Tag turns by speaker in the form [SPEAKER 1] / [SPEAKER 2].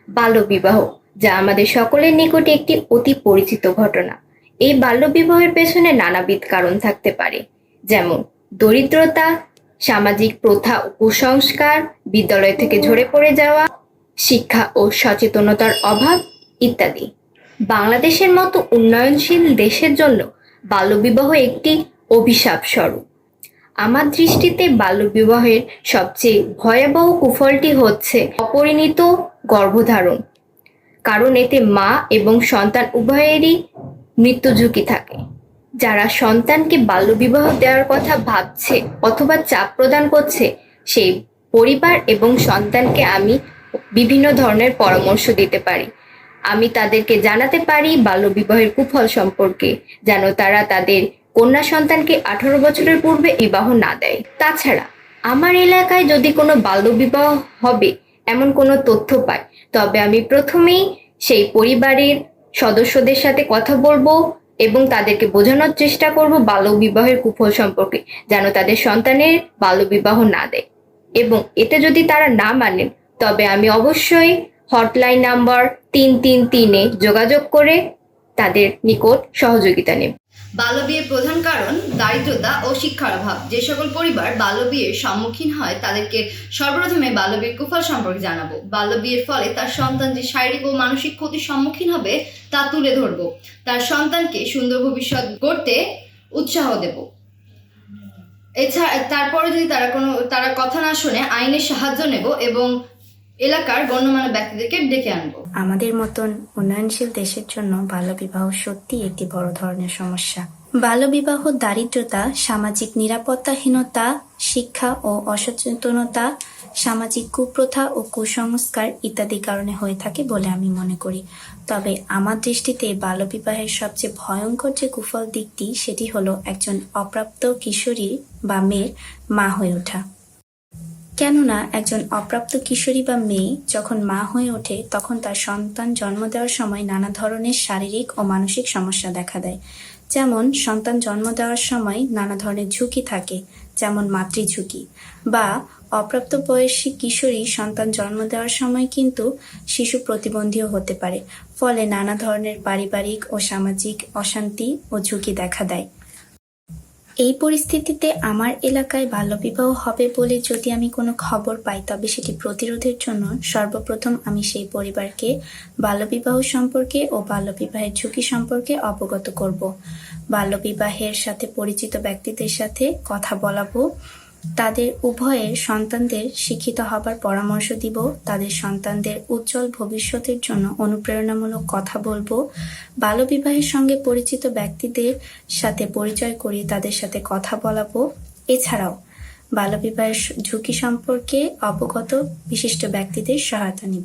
[SPEAKER 1] বাল্যবিবাহ, যা আমাদের সকলের নিকটে একটি অতি পরিচিত ঘটনা। এই বাল্যবিবাহের পেছনে নানাবিধ কারণ থাকতে পারে, যেমন দরিদ্রতা, সামাজিক প্রথা ও কুসংস্কার, বিদ্যালয় থেকে ঝরে পড়ে যাওয়া, শিক্ষা ও সচেতনতার অভাব ইত্যাদি। বাংলাদেশের মতো উন্নয়নশীল দেশের জন্য বাল্যবিবাহ একটি অভিশাপ স্বরূপ। আমার দৃষ্টিতে বাল্যবিবাহের সবচেয়ে ভয়াবহ কুফলটি হচ্ছে অপরিণীত গর্ভধারণ, কারণ এতে মা এবং সন্তান উভয়েরই মৃত্যু ঝুঁকি থাকে। যারা সন্তানকে বাল্যবিবাহ দেওয়ার কথা ভাবছে অথবা চাপ প্রদান করছে, সেই পরিবার এবং সন্তানকে আমি বিভিন্ন ধরনের পরামর্শ দিতে পারি। আমি তাদেরকে জানাতে পারি বাল্যবিবাহের কুফল সম্পর্কে, যেন তারা তাদের কন্যা সন্তানকে 18 বছরের পূর্বে বিবাহ না দেয়। তাছাড়া আমার এলাকায় যদি কোনো বাল্যবিবাহ হবে এমন কোনো তথ্য পাই, তবে আমি প্রথমেই সেই পরিবারের সদস্যদের সাথে কথা বলবো এবং তাদেরকে বোঝানোর চেষ্টা করব বাল্যবিবাহের কুফল সম্পর্কে, যেন তাদের সন্তানের বাল্যবিবাহ না দেয়। এবং এতে যদি তারা না মানেন, তবে আমি অবশ্যই হটলাইন নাম্বার 333-এ যোগাযোগ করে তাদের নিকট সহযোগিতা নেব।
[SPEAKER 2] বাল্যবিয়ের প্রধান কারণ দারিদ্রতা ও শিক্ষার অভাব। যে সকল পরিবার বাল্যবিয়ের সম্মুখীন হয় তাদেরকে সর্বপ্রথমে বাল্যবিয়ের কুফল সম্পর্কে জানাবো। বাল্যবিয়ের ফলে তার সন্তান যে শারীরিক ও মানসিক ক্ষতির সম্মুখীন হবে তা তুলে ধরবো। তার সন্তানকে সুন্দর ভবিষ্যৎ গড়তে উৎসাহ দেব। এছাড়া তারপরে যদি তারা কথা না শোনে, আইনের সাহায্য নেব এবং এলাকার গণ্যমান্য ব্যক্তিদেরকে ডেকে আনবো।
[SPEAKER 3] আমাদের মতন উন্নয়নশীল দেশের জন্য বাল্যবিবাহ সত্যি একটি বড় ধরনের সমস্যা। বাল্যবিবাহ দারিদ্রতা, সামাজিক নিরাপত্তাহীনতা, শিক্ষা ও অসচেতনতা, সামাজিক কুপ্রথা ও কুসংস্কার ইত্যাদি কারণে হয়ে থাকে বলে আমি মনে করি। তবে আমার দৃষ্টিতে বাল্যবিবাহের সবচেয়ে ভয়ঙ্কর যে কুফল দিকটি, সেটি হলো একজন অপ্রাপ্ত কিশোরী বা মেয়ের মা হয়ে ওঠা। কেননা একজন অপ্রাপ্ত কিশোরী বা মেয়ে যখন মা হয়ে ওঠে, তখন তার সন্তান জন্ম দেওয়ার সময় নানা ধরনের শারীরিক ও মানসিক সমস্যা দেখা দেয়। যেমন সন্তান জন্ম দেওয়ার সময় নানা ধরনের ঝুঁকি থাকে, যেমন মাতৃঝুঁকি, বা অপ্রাপ্ত বয়সী কিশোরী সন্তান জন্ম দেওয়ার সময় কিন্তু শিশু প্রতিবন্ধীও হতে পারে। ফলে নানা ধরনের পারিবারিক ও সামাজিক অশান্তি ও ঝুঁকি দেখা দেয়। এই পরিস্থিতিতে আমার এলাকায় বাল্যবিবাহ হবে বলে যদি আমি কোনো খবর পাই, তবে সেটি প্রতিরোধের জন্য সর্বপ্রথম আমি সেই পরিবারকে বাল্যবিবাহ সম্পর্কে ও বাল্যবিবাহের ঝুঁকি সম্পর্কে অবগত করব। বাল্যবিবাহের সাথে পরিচিত ব্যক্তিদের সাথে কথা বলাবো, তাদের উভয়ের সন্তানদের শিক্ষিত হবার পরামর্শ দিব, তাদের সন্তানদের উজ্জ্বল ভবিষ্যতের জন্য অনুপ্রেরণামূলক কথা বলবো। বাল্যবিবাহের সঙ্গে পরিচিত ব্যক্তিদের সাথে পরিচয় করিয়ে তাদের সাথে কথা বলাবো। এছাড়াও বাল্যবিবাহের ঝুঁকি সম্পর্কে অবগত বিশিষ্ট ব্যক্তিদের সহায়তা নিব।